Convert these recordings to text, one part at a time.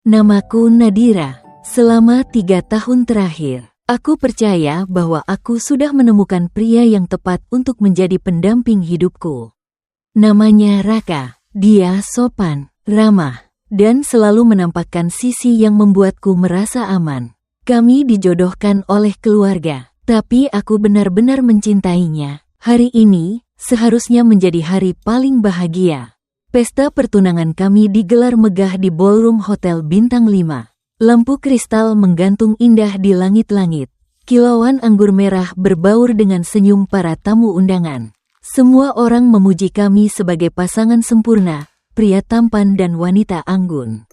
Namaku Nadira. Selama 3 tahun terakhir, aku percaya bahwa aku sudah menemukan pria yang tepat untuk menjadi pendamping hidupku. Namanya Raka. Dia sopan, ramah, dan selalu menampakkan sisi yang membuatku merasa aman. Kami dijodohkan oleh keluarga, tapi aku benar-benar mencintainya. Hari ini seharusnya menjadi hari paling bahagia. Pesta pertunangan kami digelar megah di ballroom hotel bintang 5. Lampu kristal menggantung indah di langit-langit. Kilauan anggur merah berbaur dengan senyum para tamu undangan. Semua orang memuji kami sebagai pasangan sempurna, pria tampan dan wanita anggun.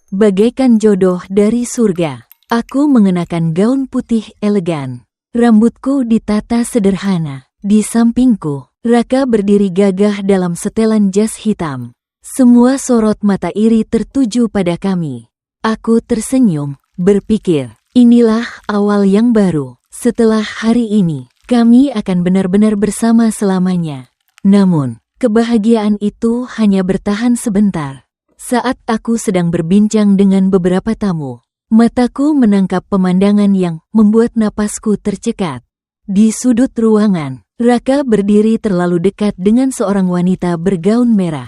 Bagaikan jodoh dari surga, aku mengenakan gaun putih elegan. Rambutku ditata sederhana. Di sampingku, Raka berdiri gagah dalam setelan jas hitam. Semua sorot mata iri tertuju pada kami. Aku tersenyum, berpikir, inilah awal yang baru. Setelah hari ini, kami akan benar-benar bersama selamanya. Namun, kebahagiaan itu hanya bertahan sebentar. Saat aku sedang berbincang dengan beberapa tamu, mataku menangkap pemandangan yang membuat napasku tercekat. Di sudut ruangan, Raka berdiri terlalu dekat dengan seorang wanita bergaun merah.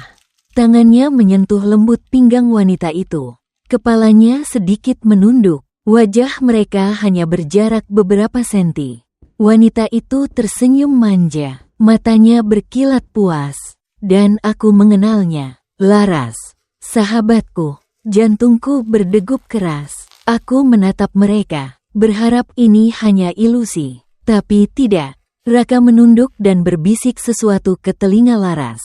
Tangannya menyentuh lembut pinggang wanita itu. Kepalanya sedikit menunduk. Wajah mereka hanya berjarak beberapa senti. Wanita itu tersenyum manja. Matanya berkilat puas. Dan aku mengenalnya. Laras. Sahabatku. Jantungku berdegup keras. Aku menatap mereka, berharap ini hanya ilusi. Tapi tidak. Raka menunduk dan berbisik sesuatu ke telinga Laras.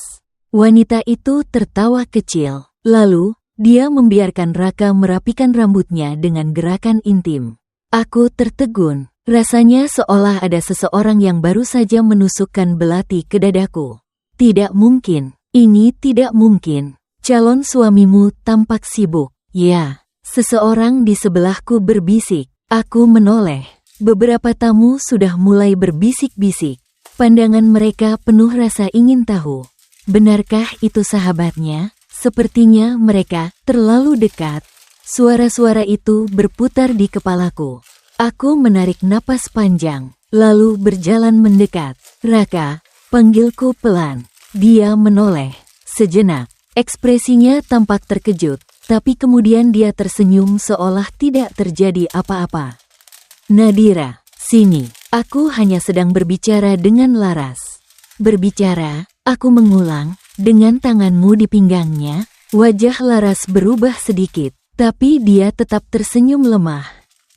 Wanita itu tertawa kecil. Lalu, dia membiarkan Raka merapikan rambutnya dengan gerakan intim. Aku tertegun. Rasanya seolah ada seseorang yang baru saja menusukkan belati ke dadaku. Tidak mungkin. Ini tidak mungkin. Calon suamimu tampak sibuk. Ya, seseorang di sebelahku berbisik. Aku menoleh. Beberapa tamu sudah mulai berbisik-bisik. Pandangan mereka penuh rasa ingin tahu. Benarkah itu sahabatnya? Sepertinya mereka terlalu dekat. Suara-suara itu berputar di kepalaku. Aku menarik napas panjang, lalu berjalan mendekat. Raka, panggilku pelan. Dia menoleh. Sejenak, ekspresinya tampak terkejut, tapi kemudian dia tersenyum seolah tidak terjadi apa-apa. Nadira, sini. Aku hanya sedang berbicara dengan Laras. Berbicara, aku mengulang, dengan tanganmu di pinggangnya. Wajah Laras berubah sedikit, tapi dia tetap tersenyum lemah.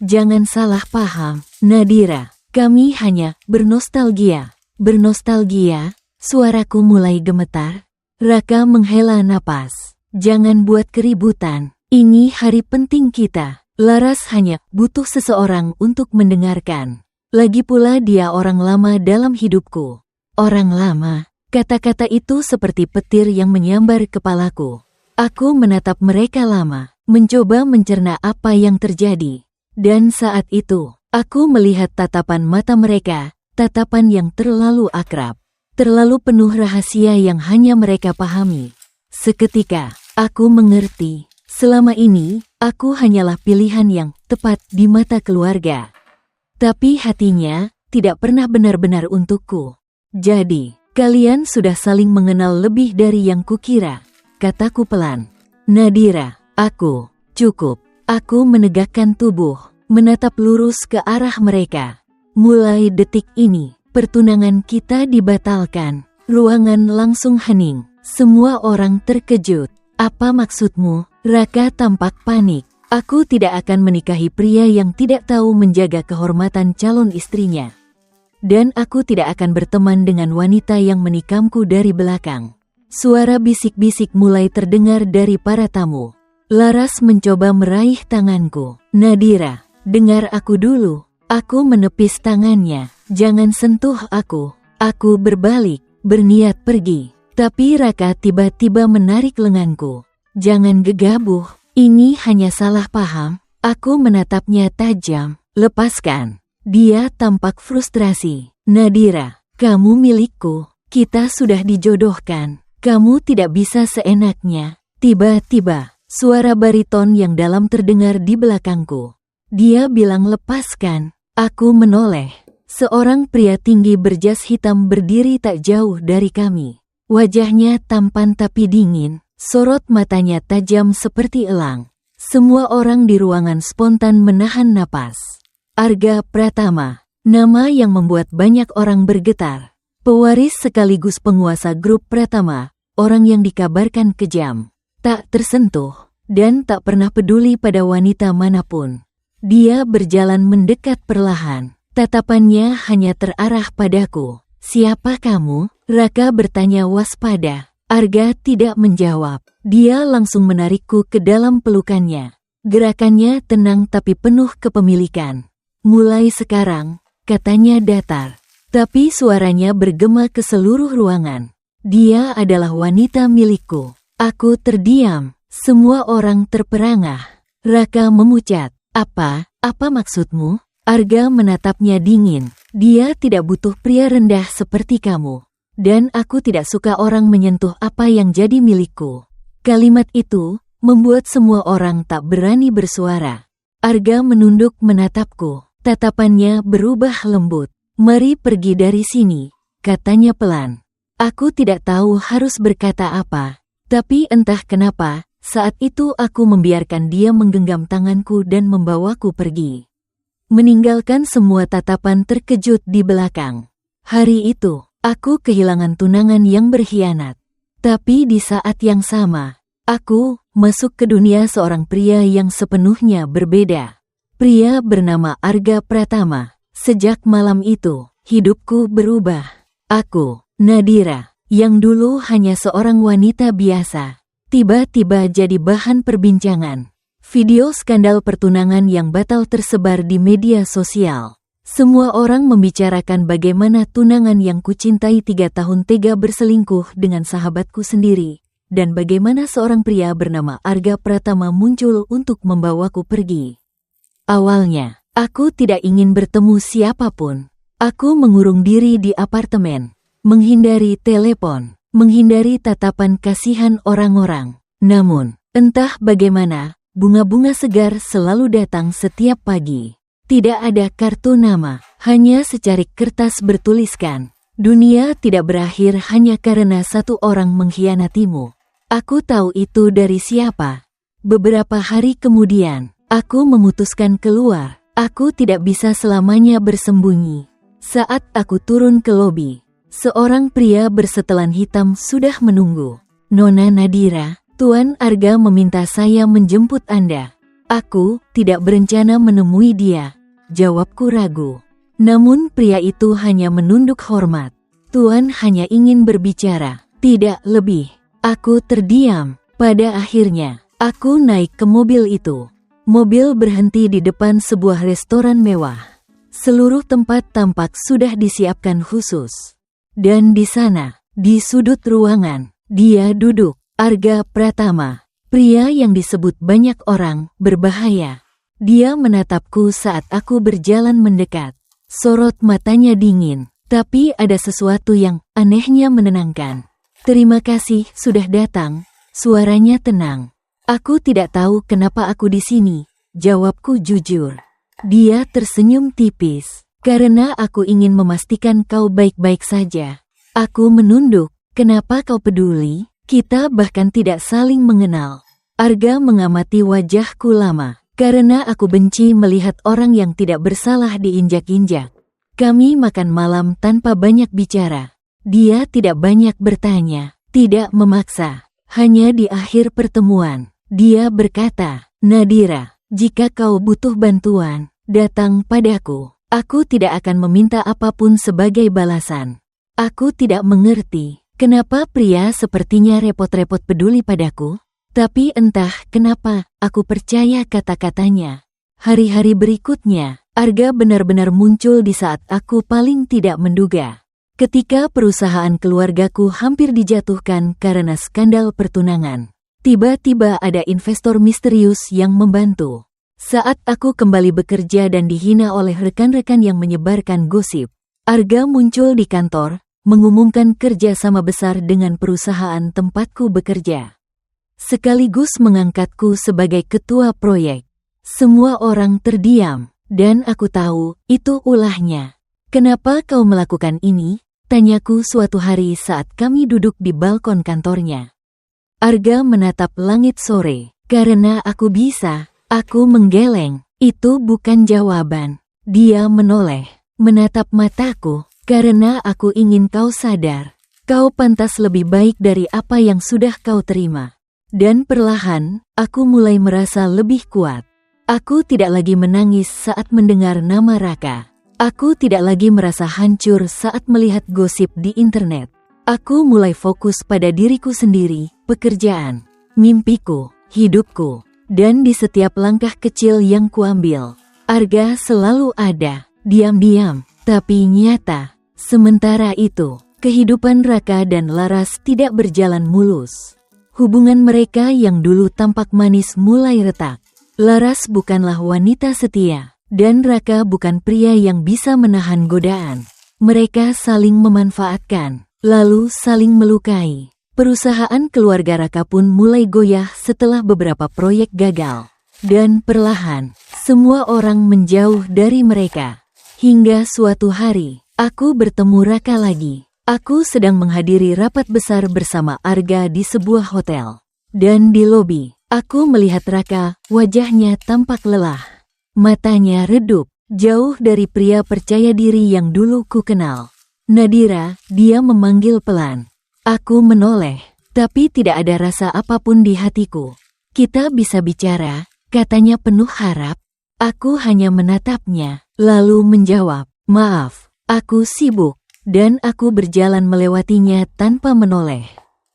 Jangan salah paham, Nadira. Kami hanya bernostalgia. Bernostalgia, suaraku mulai gemetar. Raka menghela napas. Jangan buat keributan. Ini hari penting kita. Laras hanya butuh seseorang untuk mendengarkan. Lagi pula dia orang lama dalam hidupku. Orang lama, kata-kata itu seperti petir yang menyambar kepalaku. Aku menatap mereka lama, mencoba mencerna apa yang terjadi. Dan saat itu, aku melihat tatapan mata mereka, tatapan yang terlalu akrab. Terlalu penuh rahasia yang hanya mereka pahami. Seketika, aku mengerti. Selama ini, aku hanyalah pilihan yang tepat di mata keluarga. Tapi hatinya tidak pernah benar-benar untukku. Jadi, kalian sudah saling mengenal lebih dari yang kukira, kataku pelan. Nadira, aku, cukup. Aku menegakkan tubuh, menatap lurus ke arah mereka. Mulai detik ini, pertunangan kita dibatalkan. Ruangan langsung hening. Semua orang terkejut. Apa maksudmu? Raka tampak panik. Aku tidak akan menikahi pria yang tidak tahu menjaga kehormatan calon istrinya. Dan aku tidak akan berteman dengan wanita yang menikamku dari belakang. Suara bisik-bisik mulai terdengar dari para tamu. Laras mencoba meraih tanganku. Nadira, dengar aku dulu. Aku menepis tangannya. Jangan sentuh aku. Aku berbalik, berniat pergi. Tapi Raka tiba-tiba menarik lenganku. Jangan gegabah, ini hanya salah paham. Aku menatapnya tajam. Lepaskan. Dia tampak frustrasi. Nadira, kamu milikku. Kita sudah dijodohkan. Kamu tidak bisa seenaknya. Tiba-tiba, Suara bariton yang dalam terdengar di belakangku. Dia bilang lepaskan. Aku menoleh. Seorang pria tinggi berjas hitam berdiri tak jauh dari kami. Wajahnya tampan tapi dingin, sorot matanya tajam seperti elang. Semua orang di ruangan spontan menahan napas. Arga Pratama, nama yang membuat banyak orang bergetar. Pewaris sekaligus penguasa grup Pratama, orang yang dikabarkan kejam, tak tersentuh, dan tak pernah peduli pada wanita manapun. Dia berjalan mendekat perlahan, tatapannya hanya terarah padaku. Siapa kamu? Raka bertanya waspada. Arga tidak menjawab. Dia langsung menarikku ke dalam pelukannya. Gerakannya tenang tapi penuh kepemilikan. Mulai sekarang, katanya datar. Tapi suaranya bergema ke seluruh ruangan. Dia adalah wanita milikku. Aku terdiam. Semua orang terperangah. Raka memucat. Apa maksudmu? Arga menatapnya dingin. Dia tidak butuh pria rendah seperti kamu. Dan aku tidak suka orang menyentuh apa yang jadi milikku. Kalimat itu membuat semua orang tak berani bersuara. Arga menunduk menatapku. Tatapannya berubah lembut. Mari pergi dari sini, katanya pelan. Aku tidak tahu harus berkata apa. Tapi entah kenapa, saat itu aku membiarkan dia menggenggam tanganku dan membawaku pergi. Meninggalkan semua tatapan terkejut di belakang. Hari itu, aku kehilangan tunangan yang berkhianat. Tapi di saat yang sama, aku masuk ke dunia seorang pria yang sepenuhnya berbeda. Pria bernama Arga Pratama. Sejak malam itu, hidupku berubah. Aku, Nadira, yang dulu hanya seorang wanita biasa, tiba-tiba jadi bahan perbincangan. Video skandal pertunangan yang batal tersebar di media sosial. Semua orang membicarakan bagaimana tunangan yang kucintai 3 tahun tega berselingkuh dengan sahabatku sendiri, dan bagaimana seorang pria bernama Arga Pratama muncul untuk membawaku pergi. Awalnya, aku tidak ingin bertemu siapapun. Aku mengurung diri di apartemen, menghindari telepon, menghindari tatapan kasihan orang-orang. Namun, entah bagaimana, bunga-bunga segar selalu datang setiap pagi. Tidak ada kartu nama, hanya secarik kertas bertuliskan, "Dunia tidak berakhir hanya karena satu orang mengkhianatimu." Aku tahu itu dari siapa. Beberapa hari kemudian, aku memutuskan keluar. Aku tidak bisa selamanya bersembunyi. Saat aku turun ke lobi, seorang pria bersetelan hitam sudah menunggu. "Nona Nadira, Tuan Arga meminta saya menjemput Anda." "Aku tidak berencana menemui dia," jawabku ragu. Namun pria itu hanya menunduk hormat. "Tuan hanya ingin berbicara, tidak lebih." Aku terdiam. Pada akhirnya, aku naik ke mobil itu. Mobil berhenti di depan sebuah restoran mewah. Seluruh tempat tampak sudah disiapkan khusus. Dan di sana, di sudut ruangan, dia duduk. Arga Pratama, pria yang disebut banyak orang berbahaya. Dia menatapku saat aku berjalan mendekat. Sorot matanya dingin, tapi ada sesuatu yang anehnya menenangkan. "Terima kasih sudah datang," suaranya tenang. "Aku tidak tahu kenapa aku di sini," jawabku jujur. Dia tersenyum tipis. "Karena aku ingin memastikan kau baik-baik saja." Aku menunduk. "Kenapa kau peduli? Kita bahkan tidak saling mengenal." Arga mengamati wajahku lama. "Karena aku benci melihat orang yang tidak bersalah diinjak-injak." Kami makan malam tanpa banyak bicara. Dia tidak banyak bertanya, tidak memaksa. Hanya di akhir pertemuan, dia berkata, "Nadira, jika kau butuh bantuan, datang padaku. Aku tidak akan meminta apapun sebagai balasan." Aku tidak mengerti kenapa pria sepertinya repot-repot peduli padaku. Tapi entah kenapa, aku percaya kata-katanya. Hari-hari berikutnya, Arga benar-benar muncul di saat aku paling tidak menduga. Ketika perusahaan keluargaku hampir dijatuhkan karena skandal pertunangan, tiba-tiba ada investor misterius yang membantu. Saat aku kembali bekerja dan dihina oleh rekan-rekan yang menyebarkan gosip, Arga muncul di kantor, mengumumkan kerja sama besar dengan perusahaan tempatku bekerja. sekaligus mengangkatku sebagai ketua proyek. Semua orang terdiam, dan aku tahu itu ulahnya. "Kenapa kau melakukan ini?" tanyaku suatu hari saat kami duduk di balkon kantornya. Arga menatap langit sore. "Karena aku bisa," aku menggeleng. Itu bukan jawaban. Dia menoleh, menatap mataku. "Karena aku ingin kau sadar. Kau pantas lebih baik dari apa yang sudah kau terima." Dan perlahan, aku mulai merasa lebih kuat. Aku tidak lagi menangis saat mendengar nama Raka. Aku tidak lagi merasa hancur saat melihat gosip di internet. Aku mulai fokus pada diriku sendiri, pekerjaan, mimpiku, hidupku, dan di setiap langkah kecil yang kuambil. Arga selalu ada, diam-diam, tapi nyata. Sementara itu, kehidupan Raka dan Laras tidak berjalan mulus. Hubungan mereka yang dulu tampak manis mulai retak. Laras bukanlah wanita setia, dan Raka bukan pria yang bisa menahan godaan. Mereka saling memanfaatkan, lalu saling melukai. Perusahaan keluarga Raka pun mulai goyah setelah beberapa proyek gagal. Dan perlahan, semua orang menjauh dari mereka. Hingga suatu hari, aku bertemu Raka lagi. Aku sedang menghadiri rapat besar bersama Arga di sebuah hotel. Dan di lobi, aku melihat Raka, wajahnya tampak lelah. Matanya redup, jauh dari pria percaya diri yang dulu ku kenal. "Nadira," dia memanggil pelan. Aku menoleh, tapi tidak ada rasa apapun di hatiku. "Kita bisa bicara," katanya penuh harap. Aku hanya menatapnya, lalu menjawab, "Maaf, aku sibuk." Dan aku berjalan melewatinya tanpa menoleh.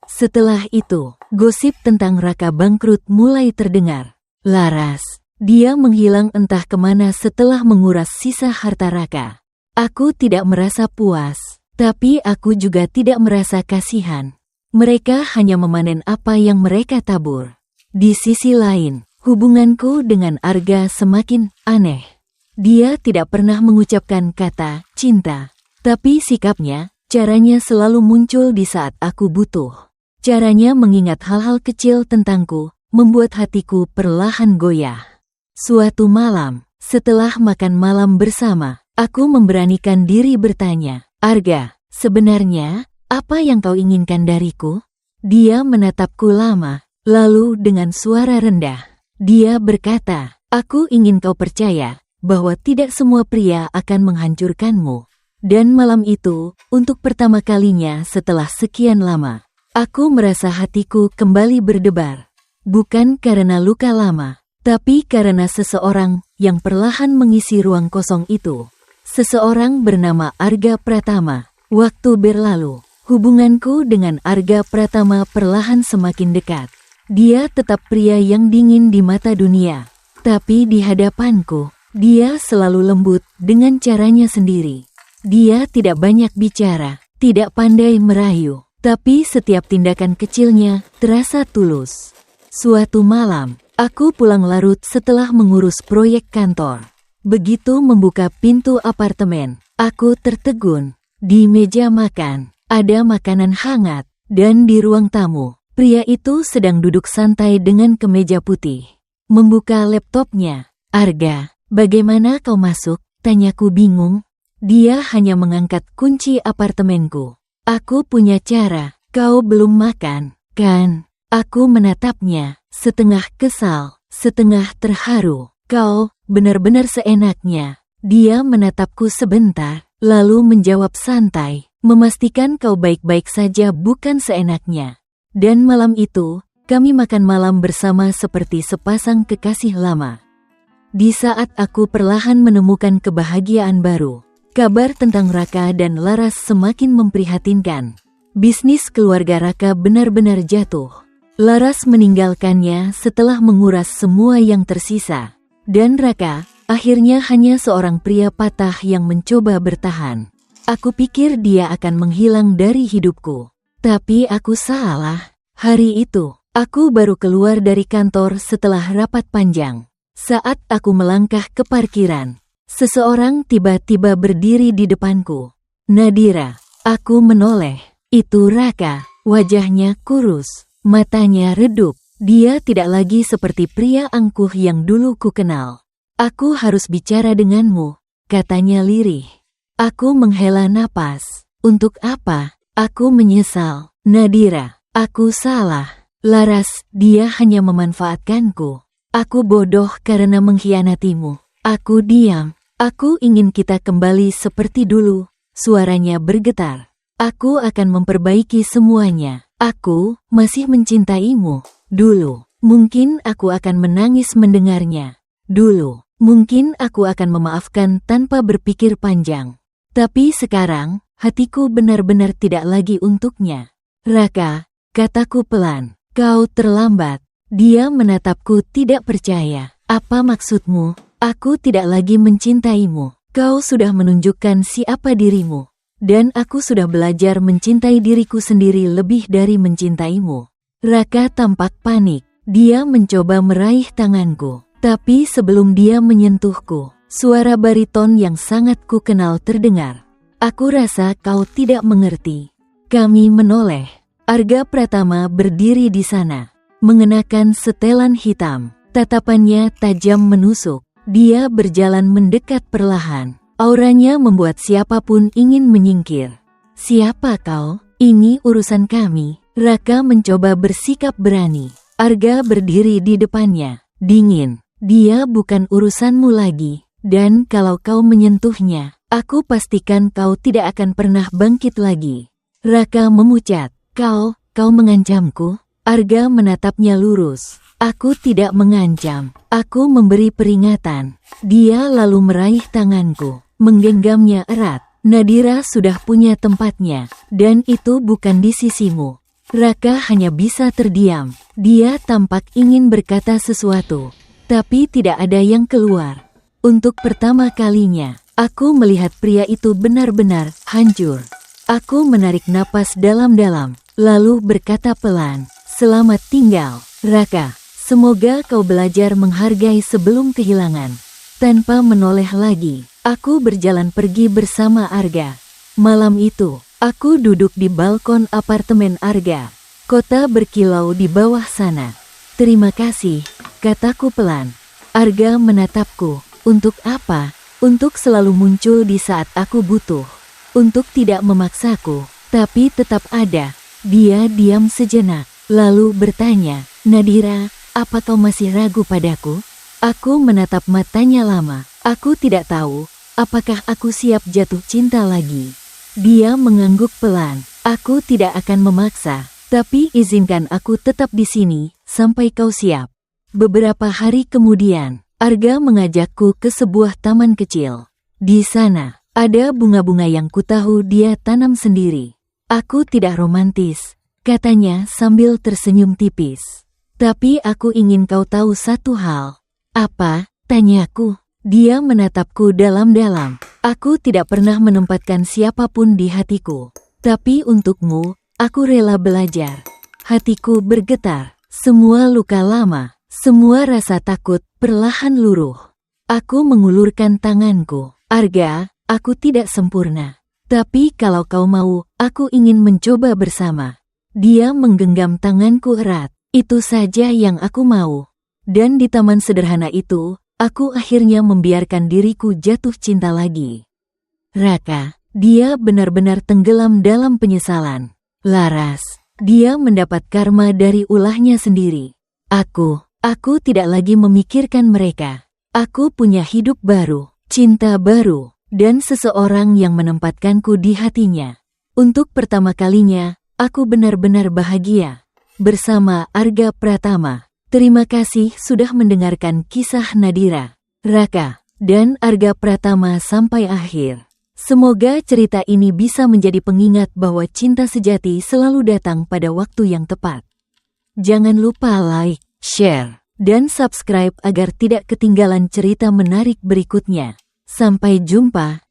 Setelah itu, gosip tentang Raka bangkrut mulai terdengar. Laras, dia menghilang entah kemana setelah menguras sisa harta Raka. Aku tidak merasa puas, tapi aku juga tidak merasa kasihan. Mereka hanya memanen apa yang mereka tabur. Di sisi lain, hubunganku dengan Arga semakin aneh. Dia tidak pernah mengucapkan kata cinta. Tapi sikapnya, caranya selalu muncul di saat aku butuh. Caranya mengingat hal-hal kecil tentangku, membuat hatiku perlahan goyah. Suatu malam, setelah makan malam bersama, aku memberanikan diri bertanya, "Arga, sebenarnya, apa yang kau inginkan dariku?" Dia menatapku lama, lalu dengan suara rendah, dia berkata, "Aku ingin kau percaya bahwa tidak semua pria akan menghancurkanmu." Dan malam itu, untuk pertama kalinya setelah sekian lama, aku merasa hatiku kembali berdebar. Bukan karena luka lama, tapi karena seseorang yang perlahan mengisi ruang kosong itu. Seseorang bernama Arga Pratama. Waktu berlalu, hubunganku dengan Arga Pratama perlahan semakin dekat. Dia tetap pria yang dingin di mata dunia, tapi di hadapanku, dia selalu lembut dengan caranya sendiri. Dia tidak banyak bicara, tidak pandai merayu, tapi setiap tindakan kecilnya terasa tulus. Suatu malam, aku pulang larut setelah mengurus proyek kantor. Begitu membuka pintu apartemen, aku tertegun. Di meja makan, ada makanan hangat, dan di ruang tamu, pria itu sedang duduk santai dengan kemeja putih. Membuka laptopnya. "Arga, bagaimana kau masuk?" tanyaku bingung. Dia hanya mengangkat kunci apartemenku. "Aku punya cara, kau belum makan, kan?" Aku menatapnya, setengah kesal, setengah terharu. "Kau benar-benar seenaknya." Dia menatapku sebentar, lalu menjawab santai, "Memastikan kau baik-baik saja bukan seenaknya." Dan malam itu, kami makan malam bersama seperti sepasang kekasih lama. Di saat aku perlahan menemukan kebahagiaan baru, kabar tentang Raka dan Laras semakin memprihatinkan. Bisnis keluarga Raka benar-benar jatuh. Laras meninggalkannya setelah menguras semua yang tersisa. Dan Raka, akhirnya hanya seorang pria patah yang mencoba bertahan. Aku pikir dia akan menghilang dari hidupku. Tapi aku salah. Hari itu, aku baru keluar dari kantor setelah rapat panjang. Saat aku melangkah ke parkiran, seseorang tiba-tiba berdiri di depanku. "Nadira." Aku menoleh. Itu Raka, wajahnya kurus, matanya redup, Dia tidak lagi seperti pria angkuh yang dulu ku kenal. Aku harus bicara denganmu, katanya lirih. Aku menghela napas. Untuk apa? Aku menyesal. Nadira, aku salah. Laras, dia hanya memanfaatkanku. Aku bodoh karena mengkhianatimu. Aku diam. Aku ingin kita kembali seperti dulu. Suaranya bergetar. Aku akan memperbaiki semuanya. Aku masih mencintaimu. Dulu, mungkin aku akan menangis mendengarnya. Dulu, mungkin aku akan memaafkan tanpa berpikir panjang. Tapi sekarang, hatiku benar-benar tidak lagi untuknya. Raka, kataku pelan, kau terlambat. Dia menatapku tidak percaya. Apa maksudmu? Aku tidak lagi mencintaimu. Kau sudah menunjukkan siapa dirimu. Dan aku sudah belajar mencintai diriku sendiri lebih dari mencintaimu. Raka tampak panik. Dia mencoba meraih tanganku. Tapi sebelum dia menyentuhku, suara bariton yang sangat ku kenal terdengar. Aku rasa kau tidak mengerti. Kami menoleh. Arga Pratama berdiri di sana, mengenakan setelan hitam. Tatapannya tajam menusuk. Dia berjalan mendekat perlahan. Auranya membuat siapapun ingin menyingkir. Siapa kau? Ini urusan kami. Raka mencoba bersikap berani. Arga berdiri di depannya, dingin. Dia bukan urusanmu lagi. Dan kalau kau menyentuhnya, aku pastikan kau tidak akan pernah bangkit lagi. Raka memucat. Kau mengancamku? Arga menatapnya lurus. Aku tidak mengancam. Aku memberi peringatan. Dia lalu meraih tanganku, menggenggamnya erat. Nadira sudah punya tempatnya, dan itu bukan di sisimu. Raka hanya bisa terdiam. Dia tampak ingin berkata sesuatu, tapi tidak ada yang keluar. Untuk pertama kalinya, aku melihat pria itu benar-benar hancur. Aku menarik napas dalam-dalam, lalu berkata pelan, "Selamat tinggal, Raka. Semoga kau belajar menghargai sebelum kehilangan." Tanpa menoleh lagi, aku berjalan pergi bersama Arga. Malam itu, aku duduk di balkon apartemen Arga. Kota berkilau di bawah sana. "Terima kasih," kataku pelan. Arga menatapku. "Untuk apa?" "Untuk selalu muncul di saat aku butuh. Untuk tidak memaksaku, tapi tetap ada." Dia diam sejenak, lalu bertanya, "Nadira, apa kau masih ragu padaku?" Aku menatap matanya lama. Aku tidak tahu, apakah aku siap jatuh cinta lagi. Dia mengangguk pelan. "Aku tidak akan memaksa, tapi izinkan aku tetap di sini sampai kau siap." Beberapa hari kemudian, Arga mengajakku ke sebuah taman kecil. Di sana, ada bunga-bunga yang kutahu dia tanam sendiri. "Aku tidak romantis," katanya sambil tersenyum tipis. "Tapi aku ingin kau tahu satu hal." "Apa?" tanyaku. Dia menatapku dalam-dalam. "Aku tidak pernah menempatkan siapapun di hatiku. Tapi untukmu, aku rela belajar." Hatiku bergetar. Semua luka lama, semua rasa takut perlahan luruh. Aku mengulurkan tanganku. "Arga, aku tidak sempurna. Tapi kalau kau mau, aku ingin mencoba bersama." Dia menggenggam tanganku erat. "Itu saja yang aku mau." Dan di taman sederhana itu, aku akhirnya membiarkan diriku jatuh cinta lagi. Raka, dia benar-benar tenggelam dalam penyesalan. Laras, dia mendapat karma dari ulahnya sendiri. Aku tidak lagi memikirkan mereka. Aku punya hidup baru, cinta baru, dan seseorang yang menempatkanku di hatinya. Untuk pertama kalinya, aku benar-benar bahagia. Bersama Arga Pratama. Terima kasih sudah mendengarkan kisah Nadira, Raka, dan Arga Pratama sampai akhir. Semoga cerita ini bisa menjadi pengingat bahwa cinta sejati selalu datang pada waktu yang tepat. Jangan lupa like, share, dan subscribe agar tidak ketinggalan cerita menarik berikutnya. Sampai jumpa.